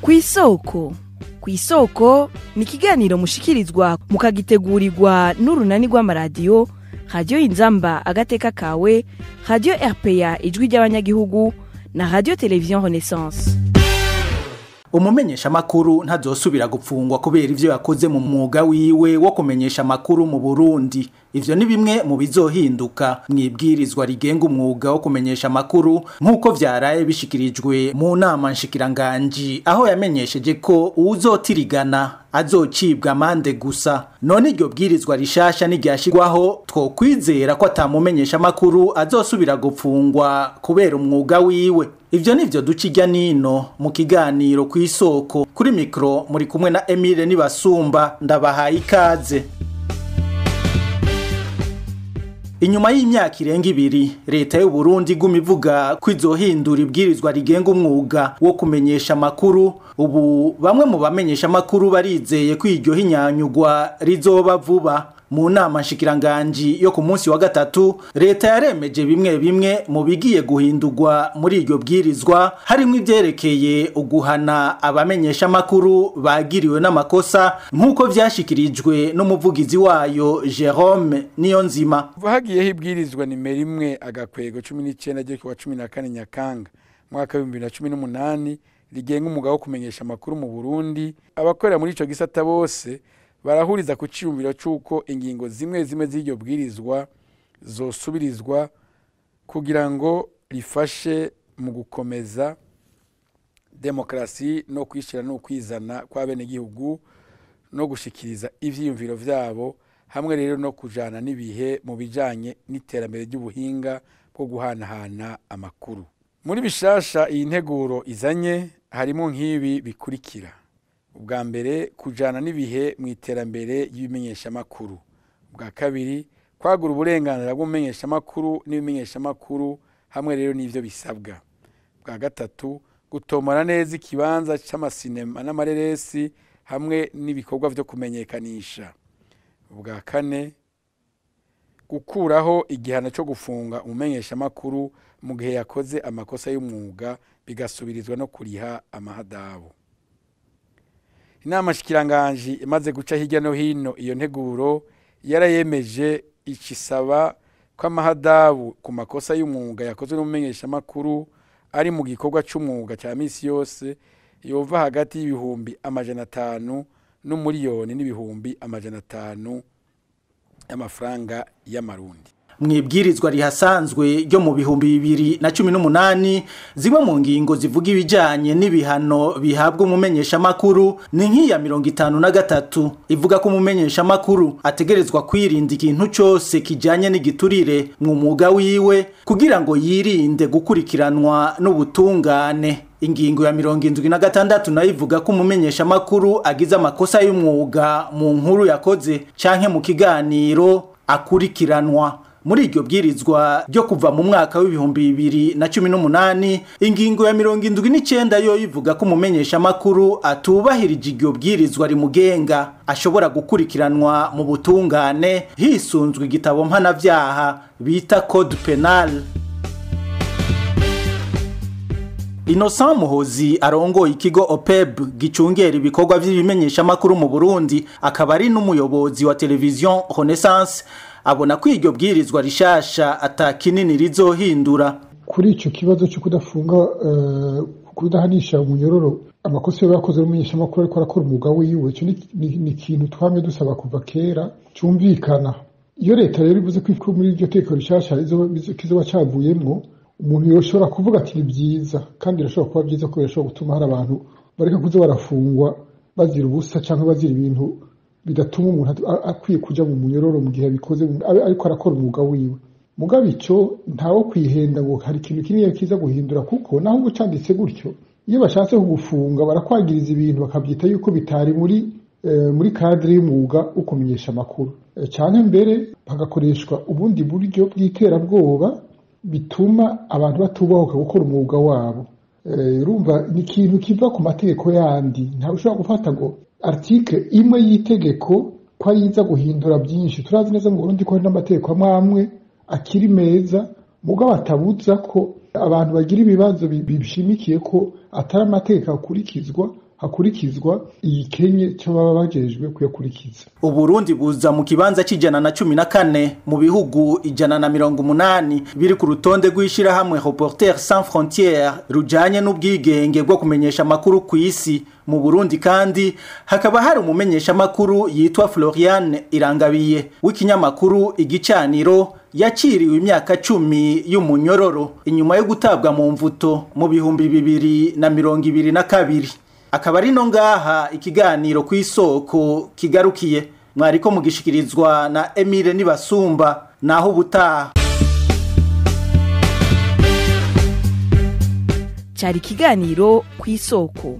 Kw'isoko. Kw'isoko ni ikiganiro mushikirizwa mukagitegurirwa n'urunani rw'amaradiyo Radio Inzamba agateka kawe, Radio RPA ijwi ry'abanyagihugu na Radio Television Renaissance. Umumenyesha amakuru ntazosubira gupfungwa kubera ivyo yakoze mu mwuga wiwe wo kumenyesha amakuru mu Burundi. Ivyo ni bimwe mu bizohinduka mwibwirizwa rigenga umwuga wo kumenyesha amakuru nk'uko vyaraye bishikirijwe mu nama nshikiranganji, aho yamenyesheje ko uwuzotirigana azocibwa amande gusa. None iryo bwirizwa rishasha n'iryashirwaho, twokwizera ko atamumenyesha amakuru azosubira gupfungwa kubera umwuga wiwe. Ivyo nivyo ducijya nino mu kiganiro kw'isoko. Kuri mikro muri kumwe na Emile Nibasumba, ndabahaye ikaze. Inyuma y'imyaka irenga 2, leta y'u Burundi iguma ivuga ko izohindura ibwirizwa rigenga umwuga wo kumenyesha amakuru. Ubu bamwe mu bamenyesha amakuru barizeye ko iryo hinyanyugwa rizoba vuba. Mu nama nshikiranganji yo ku munsi wa gatatu, leta yaremeje bimwe mu bigiye guhindurwa muri iryo bwirizwa, harimo ivyerekeye uguhana abamenyesha amakuru bagiriwe n'amakosa nk'uko vyashikirijwe n'umuvugizi wayo Jerome Niyonzima. Hagiyeho ibwirizwa nimero 1 agakwego 19 ryo kuwa 14 Nyakanga mwaka wa 2018 rigenga umwuga wo kumenyesha amakuru mu Burundi. Abakorera muri ico gisata bose barahuriza ku ciyumviro cyuko ingingo zimwe z'iryo bwirizwa zosubirizwa kugira ngo rifashe mu gukomeza demokrasi no kwishira no kwizana kwa bene gihugu no gushikiriza ivyiyumviro vyabo, hamwe rero no kujana nibihe mu bijanye n'iterambere ry'ubuhinga bwo guhanahana amakuru. Muri bishasha iyi nteguro izanye harimo nk'ibi bikurikira: ubwa mbere, kujana nibihe mu iterambere y'ibimenyesha amakuru. Ubwa kabiri, kwagura uburenganzira bw'umumenyesha amakuru n'ibimenyesha amakuru hamwe rero n'ivyo bisabwa. Ubwa gatatu, gutomora neza ikibanza c'amasinema n'amareresi hamwe n'ibikorwa vyo kumenyekanisha. Ubwa kane, gukuraho igihano cyo gufunga umumenyesha amakuru mu gihe yakoze amakosa y'umwuga bigasubirizwa no kuriha amahadabu. Inama shikiranganji imaze guca hirya no hino iyo nteguro yarayemeje icisaba ko amahadabu ku makosa y'umwuga yakozwe n'umumenyesha amakuru ari mu gikorwa c'umwuga cya misi yose yova hagati y'ibihumbi 500 n'umuriyoni n'ibihumbi 500 y'amafaranga y'amarundi. Mwibwirizwa rihasanzwe ryo mu bihumbi 2018, zimwe mu ngingo zivuga ibijanye n'ibihano bihabwa umumenyesha amakuru ni nk'iya 53 ivuga ko umumenyesha amakuru ategerezwa kwirinda ikintu cyose kijanye n'igiturire mu mwuga wiwe kugira ngo yirinde gukurikiranwa n'ubutungane. Ingingo ya 76 nayo ivuga ko umumenyesha amakuru agize amakosa y'umwuga mu nkuru yakoze canke mu kiganiro akurikiranwa. Muri iryo bwirizwa ryo kuva mu mwaka w'ibihumbi 2018, ingingo ya 79 yo ivuga ko umumenyesha amakuru atubahirije iryo bwirizwa rimugenga ashobora gukurikiranwa mu butungane hisunzwe igitabo mpanavyaha bita Code Penal. Innocent Muhozi arongoye ikigo OPEB gicungera ibikorwa vy'ibimenyesha amakuru mu Burundi, akaba ari n'umuyobozi wa Television Renaissance, abona ko iryo bwirizwa rishasha atakinini rizohindura. Kuri ico kibazo cyo kudafunga kudahanisha umunyororo amakosa yakoze n'umumenyesha amakuru ariko arakora umwuga wiwe, cyo ni ikintu twamye dusaba kuva kera cyumvikana. Iyo leta rero ivuze ko muri iryo teko rishasha kizoba cavuyemwo, umuntu yoshobora kuvuga ati ni byiza, kandi irashobora kuba byiza ko yashobora gutuma hari abantu bareka kuza barafungwa bazira ubusa cyangwa bazira ibintu bidatuma umuntu akwiye kuja mu munyororo mu gihe bikoze ariko arakora umwuga wiwe. Mugabe ico ntawo kwihenda ngo hari ikintu kinini kiza guhindura, kuko naho ngo canditse gutyo iyo bashatse kugufunga barakwagiriza ibintu bakabyita yuko bitari muri cadre y'umwuga ukumenyesha amakuru, cyane mbere bagakoreshwa ubundi buryo bw'iterabwoba bituma abantu batubahuka gukora umwuga wabo. Urumva ni ikintu kiva ku mategeko yandi, nta ushobora gufata ngo article imwe y'itegeko ko yiza guhindura byinshi. Turazi neza mu Burundi ko hari n'amategeko amwe akiri meza, mugabo atabuza ko abantu bagira ibibazo bishimikiye ko atari amategeko akurikizwa hakurikizwa igikenye c'ababa bajejwe kuyakurikiza. Uburundi buza mu kibanza c'114 mu bihugu 180 biri ku rutonde rw'ishirahamwe Reporters sans frontières rujanye n'ubwigenge bwo kumenyesha amakuru ku isi. Mu Burundi kandi hakaba hari umumenyesha makuru yitwa Floriane Irangabiye w'ikinyamakuru Igicaniro yaciriwe imyaka 10 y'umunyororo inyuma yo gutabwa mu mvuto mu bihumbi 2022. Akaba ari no ngaha ikiganiro kw'isoko kigarukiye. Mwariko mugishikirizwa na Emile Nibasumba naho ubutaha. Cari ikiganiro kw'isoko.